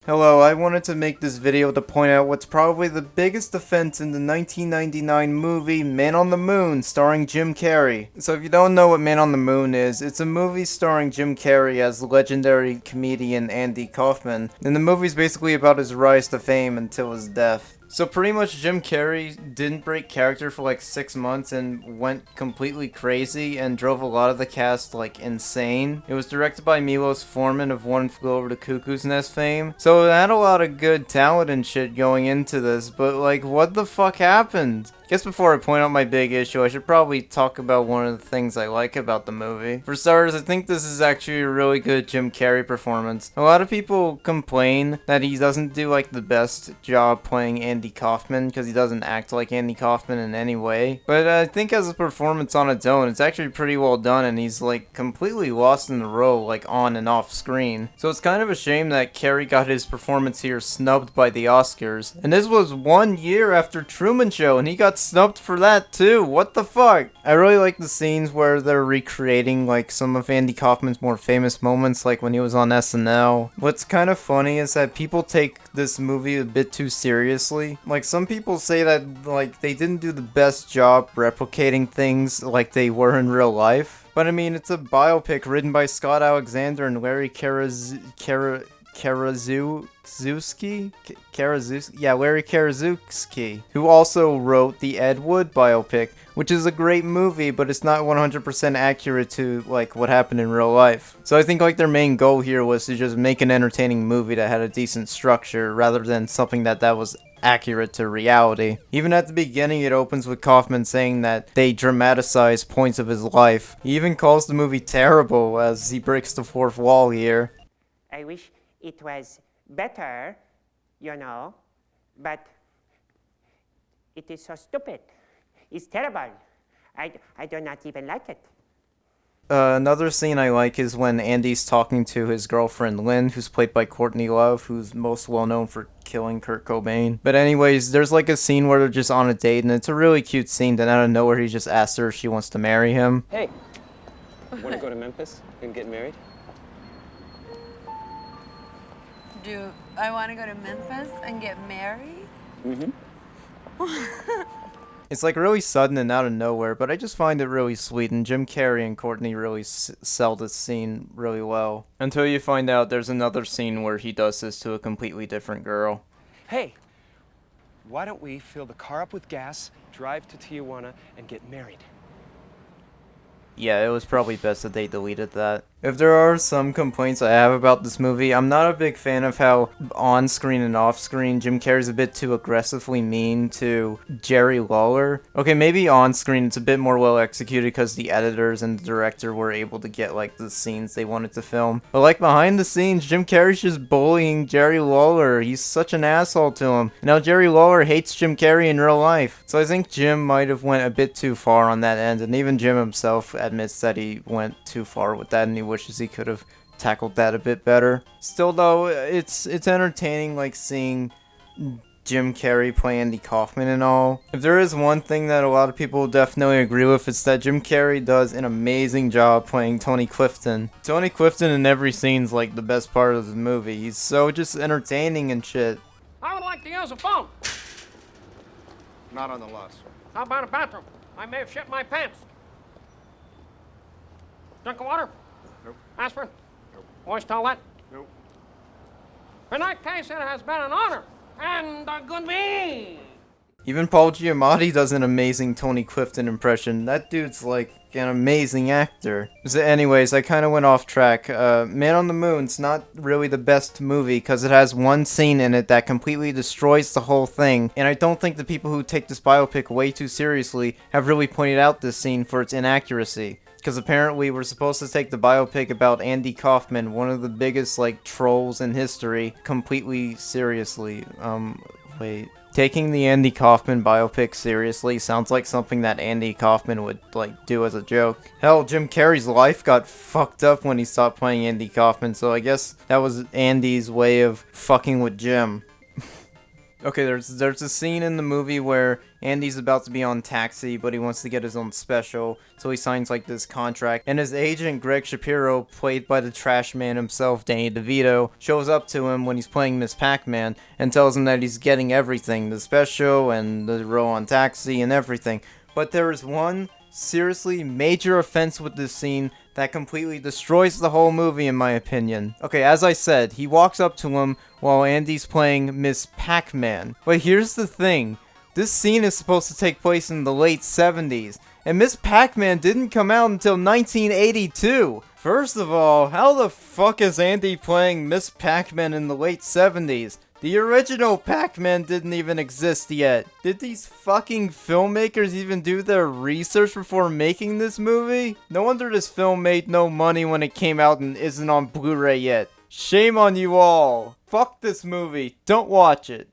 Hello, I wanted to make this video to point out what's probably the biggest offense in the 1999 movie Man on the Moon starring Jim Carrey. So if you don't know what Man on the Moon is, it's a movie starring Jim Carrey as legendary comedian Andy Kaufman, and the movie's basically about his rise to fame until his death. So pretty much Jim Carrey didn't break character for like 6 months and went completely crazy and drove a lot of the cast like insane. It was directed by Milos Forman of One Flew Over the Cuckoo's Nest fame. So it had a lot of good talent and shit going into this, but like what the fuck happened? Guess before I point out my big issue, I should probably talk about one of the things I like about the movie. For starters, I think this is actually a really good Jim Carrey performance. A lot of people complain that he doesn't do like the best job playing Andy Kaufman because he doesn't act like Andy Kaufman in any way. But I think as a performance on its own, it's actually pretty well done, and he's like completely lost in the role like on and off screen. So it's kind of a shame that Carrey got his performance here snubbed by the Oscars. And this was 1 year after Truman Show, and he got snubbed for that too. What the fuck? I really like the scenes where they're recreating like some of Andy Kaufman's more famous moments, like when he was on SNL. What's kind of funny is that people take this movie a bit too seriously. Like some people say that like they didn't do the best job replicating things like they were in real life. But I mean, it's a biopic written by Scott Alexander and Larry Larry Karaszewski, who also wrote the Ed Wood biopic, which is a great movie, but it's not 100% accurate to like what happened in real life. So I think like their main goal here was to just make an entertaining movie that had a decent structure, rather than something that was accurate to reality. Even at the beginning, it opens with Kaufman saying that they dramatize points of his life. He even calls the movie terrible as he breaks the fourth wall here. I wish it was better, but it is so stupid. It's terrible. I do not even like it. Another scene I like is when Andy's talking to his girlfriend Lynn, who's played by Courtney Love, who's most well known for killing Kurt Cobain. But anyways, there's like a scene where they're just on a date, and it's a really cute scene. Then out of nowhere, he just asks her if she wants to marry him. Hey, want to go to Memphis and get married? Do I want to go to Memphis and get married? Mm-hmm. It's like really sudden and out of nowhere, but I just find it really sweet, and Jim Carrey and Courtney really sell this scene really well. Until you find out there's another scene where he does this to a completely different girl. Hey, why don't we fill the car up with gas, drive to Tijuana, and get married? Yeah, it was probably best that they deleted that. If there are some complaints I have about this movie, I'm not a big fan of how on-screen and off-screen Jim Carrey's a bit too aggressively mean to Jerry Lawler. Okay, maybe on-screen it's a bit more well executed because the editors and the director were able to get like the scenes they wanted to film. But like behind the scenes, Jim Carrey's just bullying Jerry Lawler. He's such an asshole to him. Now Jerry Lawler hates Jim Carrey in real life. So I think Jim might have went a bit too far on that end, and even Jim himself admits that he went too far with that, and he wishes he could have tackled that a bit better. Still though, it's entertaining like seeing Jim Carrey play Andy Kaufman and all. If there is one thing that a lot of people definitely agree with, it's that Jim Carrey does an amazing job playing Tony Clifton. Tony Clifton in every scene's like the best part of the movie. He's so just entertaining and shit. I would like to use a phone. Not on the lot, sir. How about a bathroom? I may have shit my pants. Drink of water? Nope. Aspirin? Nope. Voice towelette? Nope. In that case, it has been an honor and a good me. Even Paul Giamatti does an amazing Tony Clifton impression. That dude's like an amazing actor. So anyways, I kind of went off track. Man on the Moon's not really the best movie because it has one scene in it that completely destroys the whole thing. And I don't think the people who take this biopic way too seriously have really pointed out this scene for its inaccuracy. Because apparently we're supposed to take the biopic about Andy Kaufman, one of the biggest, like, trolls in history, completely seriously. Wait. Taking the Andy Kaufman biopic seriously sounds like something that Andy Kaufman would, like, do as a joke. Hell, Jim Carrey's life got fucked up when he stopped playing Andy Kaufman, so I guess that was Andy's way of fucking with Jim. Okay, there's a scene in the movie where Andy's about to be on Taxi, but he wants to get his own special, so he signs like this contract, and his agent Greg Shapiro, played by the trash man himself, Danny DeVito, shows up to him when he's playing Miss Pac-Man and tells him that he's getting everything, the special and the role on Taxi and everything. But there is one seriously major offense with this scene that completely destroys the whole movie in my opinion. Okay, as I said, he walks up to him while Andy's playing Miss Pac-Man. But here's the thing, this scene is supposed to take place in the late 70s, and Miss Pac-Man didn't come out until 1982. First of all, how the fuck is Andy playing Miss Pac-Man in the late 70s? The original Pac-Man didn't even exist yet. Did these fucking filmmakers even do their research before making this movie? No wonder this film made no money when it came out and isn't on Blu-ray yet. Shame on you all. Fuck this movie. Don't watch it.